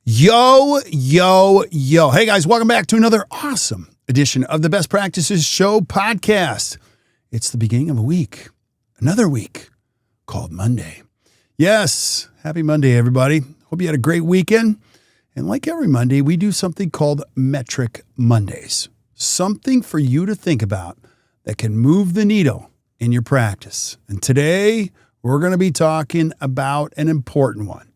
Yo, yo, yo. Hey guys, welcome back to another awesome edition of the Best Practices Show podcast. It's the beginning of a week, another week called Monday. Yes, happy Monday, everybody. Hope you had a great weekend. And like every Monday, we do something called Metric Mondays. Something for you to think about that can move the needle in your practice. And today, we're going to be talking about an important one.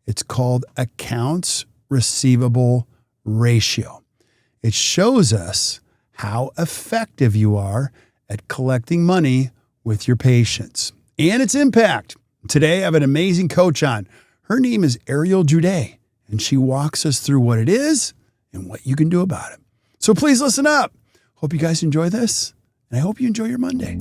It's called accounts receivable ratio. It shows us how effective you are at collecting money with your patients and its impact. Today, I have an amazing coach on. Her name is Ariel Juday, and she walks us through what it is and what you can do about it. So please listen up. Hope you guys enjoy this, and I hope you enjoy your Monday.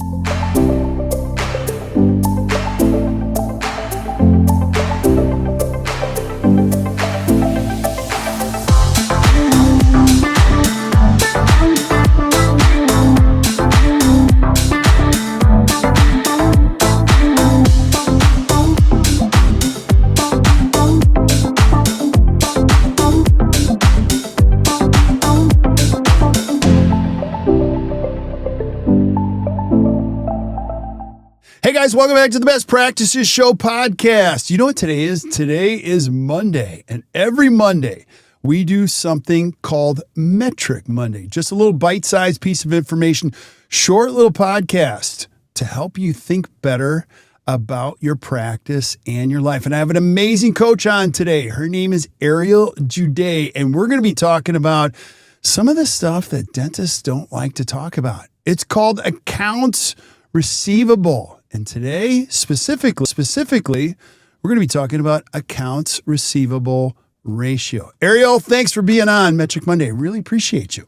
Hey guys, welcome back to the Best Practices Show podcast. You know what today is? Today is Monday, and every Monday we do something called Metric Monday. Just a little bite-sized piece of information, short little podcast to help you think better about your practice and your life. And I have an amazing coach on today. Her name is Ariel Juday, and we're going to be talking about some of the stuff that dentists don't like to talk about. It's called accounts receivable. And today, specifically, we're going to be talking about accounts receivable ratio. Ariel, thanks for being on Metric Monday. Really appreciate you.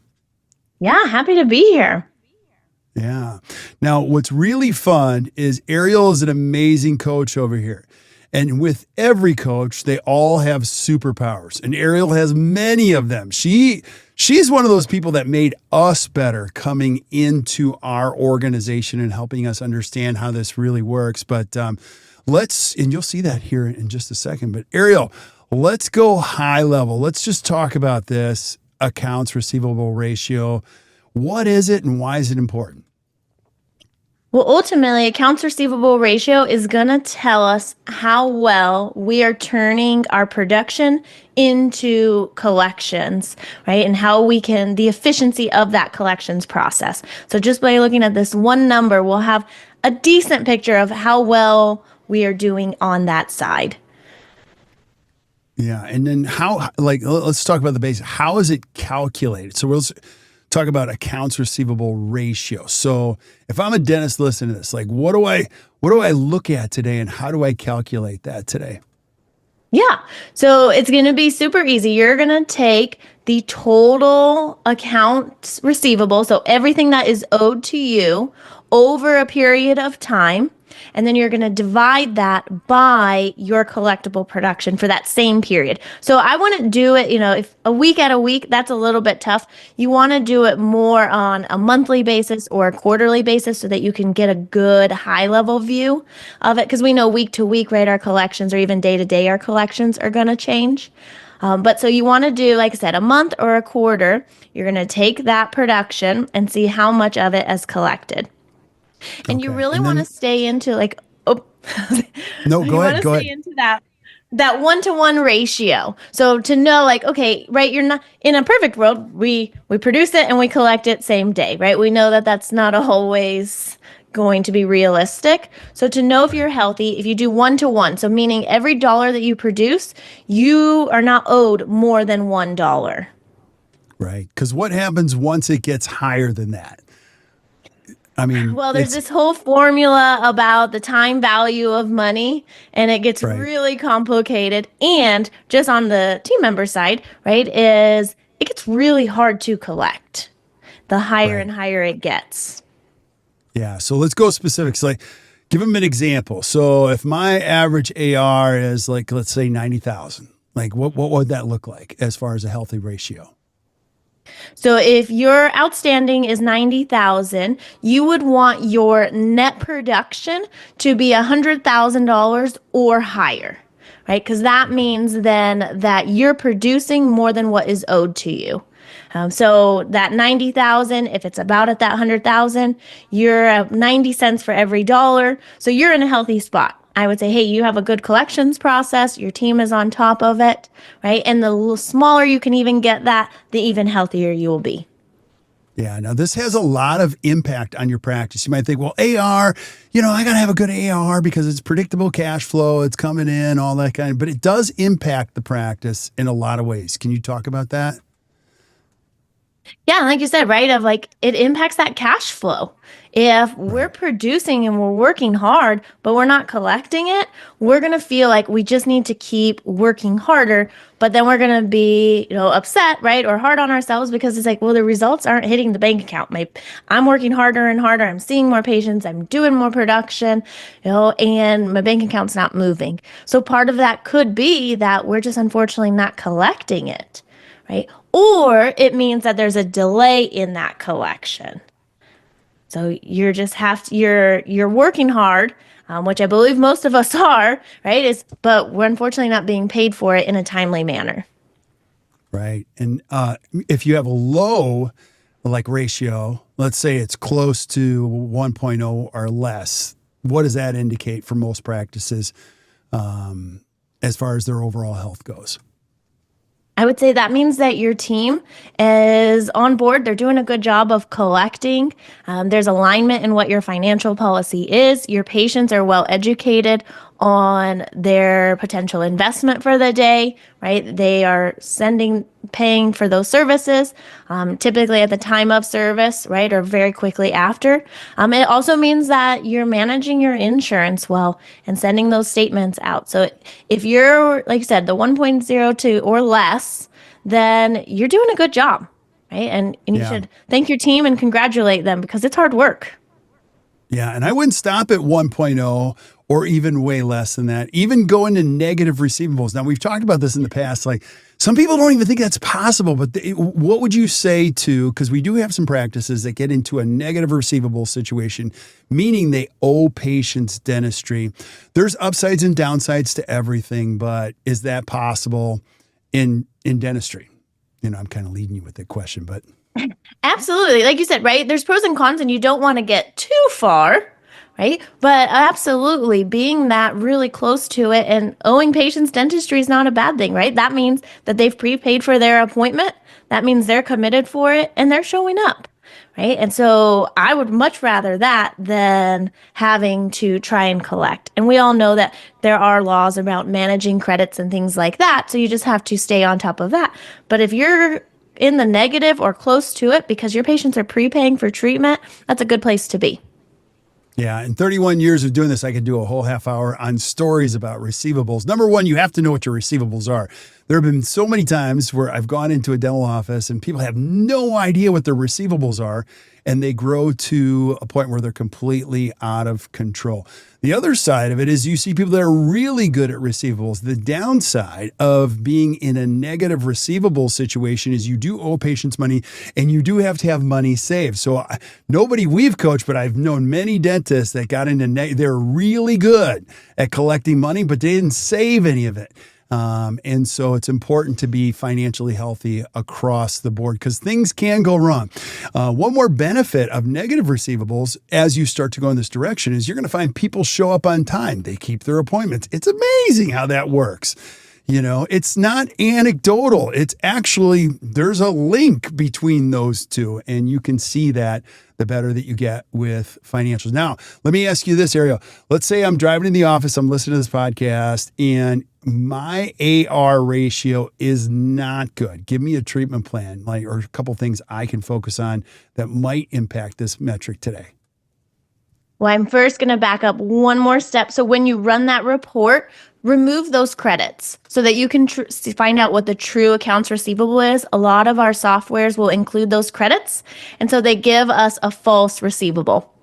Yeah, happy to be here. Yeah. Now, what's really fun is Ariel is an amazing coach over here. And with every coach, they all have superpowers. And Ariel has many of them. She's one of those people that made us better coming into our organization and helping us understand how this really works. But and you'll see that here in just a second. But Ariel, let's go high level. Let's just talk about this accounts receivable ratio. What is it and why is it important? Well, ultimately, accounts receivable ratio is going to tell us how well we are turning our production into collections, right? And how we can, the efficiency of that collections process. So just by looking at this one number, we'll have a decent picture of how well we are doing on that side. Yeah. And then let's talk about the basics. How is it calculated? So we'll talk about accounts receivable ratio. So if I'm a dentist listening to this, like what do I look at today and how do I calculate that today? Yeah. So it's going to be super easy. You're going to take the total accounts receivable, so everything that is owed to you over a period of time, and then you're going to divide that by your collectible production for that same period. So I wouldn't do it, if a week at a week, that's a little bit tough. You want to do it more on a monthly basis or a quarterly basis so that you can get a good high level view of it. Because we know week to week, right, our collections, or even day to day, our collections are going to change. But so you want to do, like I said, a month or a quarter. You're going to take that production and see how much of it is collected. And you really want to stay into go ahead. Stay into that 1-to-1 ratio. So to know, okay, right, you're not in a perfect world. We produce it and we collect it same day, right? We know that that's not always going to be realistic. So to know if you're healthy, if you do 1-to-1, so meaning every dollar that you produce, you are not owed more than $1. Right. Because what happens once it gets higher than that? I mean, well, there's this whole formula about the time value of money, and it gets really complicated. And just on the team member side, right, is it gets really hard to collect the higher and higher it gets. Yeah. So let's go specifics. Like, give them an example. So if my average AR is let's say 90,000, what would that look like as far as a healthy ratio? So if your outstanding is 90,000, you would want your net production to be $100,000 or higher. right? Because that means then that you're producing more than what is owed to you. So that 90,000, if it's about at that 100,000, you're at 90 cents for every dollar. So you're in a healthy spot. I would say, hey, you have a good collections process. Your team is on top of it, right? And the little smaller you can even get that, the even healthier you will be. Yeah, now this has a lot of impact on your practice. You might think, well, AR, I got to have a good AR because it's predictable cash flow, it's coming in, all that kind of, but it does impact the practice in a lot of ways. Can you talk about that? Yeah, like you said, right? Of like it impacts that cash flow. If we're producing and we're working hard, but we're not collecting it, we're gonna feel like we just need to keep working harder. But then we're gonna be, upset, right, or hard on ourselves because it's like, well, the results aren't hitting the bank account. I'm working harder and harder. I'm seeing more patients. I'm doing more production, and my bank account's not moving. So part of that could be that we're just unfortunately not collecting it, right? Or it means that there's a delay in that collection. So you're working hard, which I believe most of us are, right? But we're unfortunately not being paid for it in a timely manner. Right. And if you have a low ratio, let's say it's close to 1.0 or less, what does that indicate for most practices as far as their overall health goes? I would say that means that your team is on board. They're doing a good job of collecting. There's alignment in what your financial policy is. Your patients are well educated on their potential investment for the day, right? They are paying for those services, typically at the time of service, right? Or very quickly after. It also means that you're managing your insurance well and sending those statements out. So if you're, like you said, the 1.02 or less, then you're doing a good job, right? And you should thank your team and congratulate them because it's hard work. Yeah, and I wouldn't stop at 1.0 or even way less than that, even go into negative receivables. Now, we've talked about this in the past. Like some people don't even think that's possible, but what would you say to, because we do have some practices that get into a negative receivable situation, meaning they owe patients dentistry. There's upsides and downsides to everything, but is that possible in dentistry? I'm kind of leading you with that question, but. Absolutely. Like you said, right? There's pros and cons, and you don't want to get too far, right? But absolutely, being that really close to it and owing patients dentistry is not a bad thing, right? That means that they've prepaid for their appointment. That means they're committed for it and they're showing up, right? And so I would much rather that than having to try and collect. And we all know that there are laws about managing credits and things like that. So you just have to stay on top of that. But if you're in the negative or close to it because your patients are prepaying for treatment, that's a good place to be. Yeah, in 31 years of doing this, I could do a whole half hour on stories about receivables. Number one, you have to know what your receivables are. There have been so many times where I've gone into a dental office and people have no idea what their receivables are, and they grow to a point where they're completely out of control. The other side of it is you see people that are really good at receivables. The downside of being in a negative receivable situation is you do owe patients money and you do have to have money saved. So nobody we've coached, but I've known many dentists that got into they're really good at collecting money, but they didn't save any of it. And so it's important to be financially healthy across the board because things can go wrong. One more benefit of negative receivables as you start to go in this direction is you're going to find people show up on time. They keep their appointments. It's amazing how that works. It's not anecdotal. It's actually, there's a link between those two, and you can see that the better that you get with financials. Now, let me ask you this, Ariel. Let's say I'm driving in the office, I'm listening to this podcast, and my AR ratio is not good. Give me a treatment plan, or a couple things I can focus on that might impact this metric today. Well, I'm first going to back up one more step. So when you run that report, remove those credits so that you can find out what the true accounts receivable is. A lot of our softwares will include those credits, and so they give us a false receivable.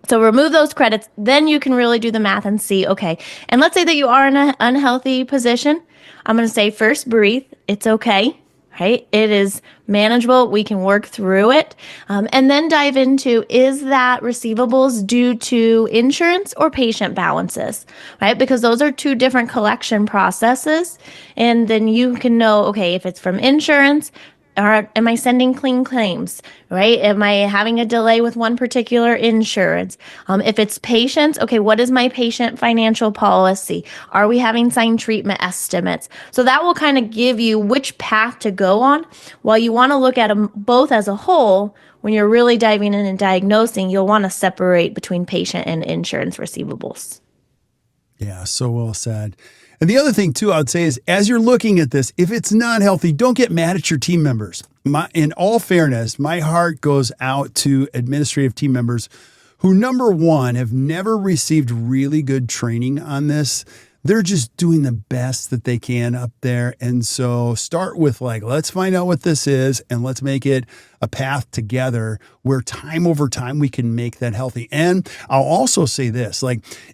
So remove those credits, then you can really do the math and see, okay, and let's say that you are in an unhealthy position. I'm going to say first breathe. It's okay. right? It is manageable. We can work through it. And then dive into, is that receivables due to insurance or patient balances, right? Because those are two different collection processes. And then you can know, okay, if it's from insurance, or am I sending clean claims, right? Am I having a delay with one particular insurance? If it's patients, okay, what is my patient financial policy? Are we having signed treatment estimates? So that will kind of give you which path to go on. While you want to look at them both as a whole, when you're really diving in and diagnosing, you'll want to separate between patient and insurance receivables. Yeah, so well said. And the other thing, too, I would say is as you're looking at this, if it's not healthy, don't get mad at your team members. In all fairness, my heart goes out to administrative team members who, number one, have never received really good training on this. They're just doing the best that they can up there. And so start with let's find out what this is and let's make it a path together where time over time we can make that healthy. And I'll also say this,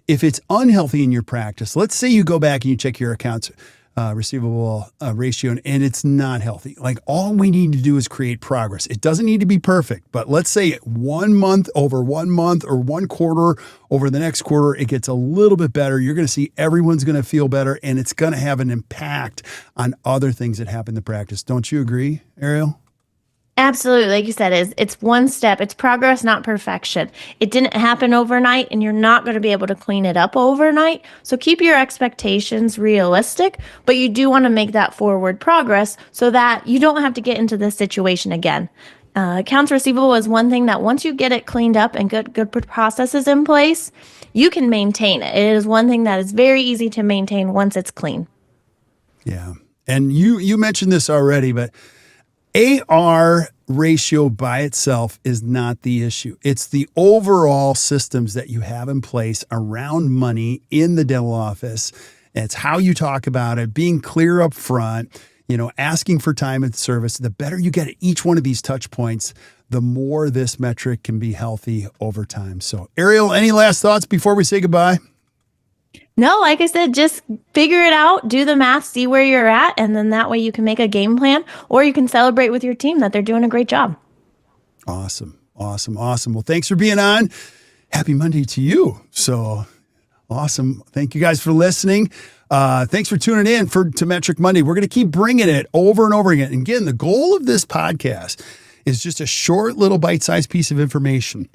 if it's unhealthy in your practice, let's say you go back and you check your accounts receivable ratio and it's not healthy. All we need to do is create progress. It doesn't need to be perfect, but let's say 1 month over 1 month or 1 quarter over the next quarter, it gets a little bit better. You're going to see everyone's going to feel better and it's going to have an impact on other things that happen in the practice. Don't you agree, Ariel? Absolutely. Like you said, it's one step. It's progress, not perfection. It didn't happen overnight, and you're not going to be able to clean it up overnight. So keep your expectations realistic, but you do want to make that forward progress so that you don't have to get into this situation again. Accounts receivable is one thing that once you get it cleaned up and good processes in place, you can maintain it. It is one thing that is very easy to maintain once it's clean. Yeah. And you mentioned this already, but AR ratio by itself is not the issue. It's the overall systems that you have in place around money in the dental office. It's how you talk about it, being clear up front, asking for time and service. The better you get at each one of these touch points, the more this metric can be healthy over time. So, Ariel, any last thoughts before we say goodbye? No, like I said, just figure it out, do the math, see where you're at, and then that way you can make a game plan or you can celebrate with your team that they're doing a great job. Awesome. Well, thanks for being on. Happy Monday to you. So awesome. Thank you guys for listening. Thanks for tuning in to Metric Monday. We're going to keep bringing it over and over again. And again, the goal of this podcast is just a short little bite-sized piece of information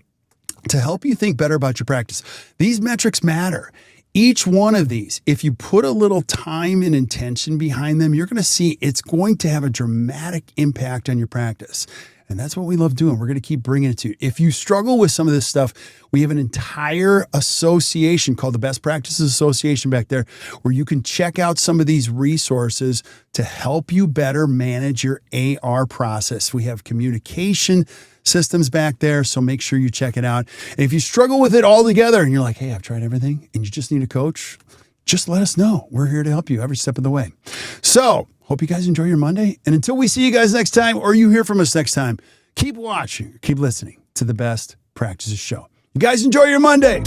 to help you think better about your practice. These metrics matter. Each one of these, if you put a little time and intention behind them, you're going to see it's going to have a dramatic impact on your practice. And that's what we love doing. We're going to keep bringing it to you. If you struggle with some of this stuff, we have an entire association called the Best Practices Association back there, where you can check out some of these resources to help you better manage your AR process. We have communication systems back there, so make sure you check it out. And if you struggle with it all together and you're like, hey, I've tried everything and you just need a coach, just let us know. We're here to help you every step of the way. So hope you guys enjoy your Monday. And until we see you guys next time or you hear from us next time, keep watching, keep listening to the Best Practices Show. You guys enjoy your Monday.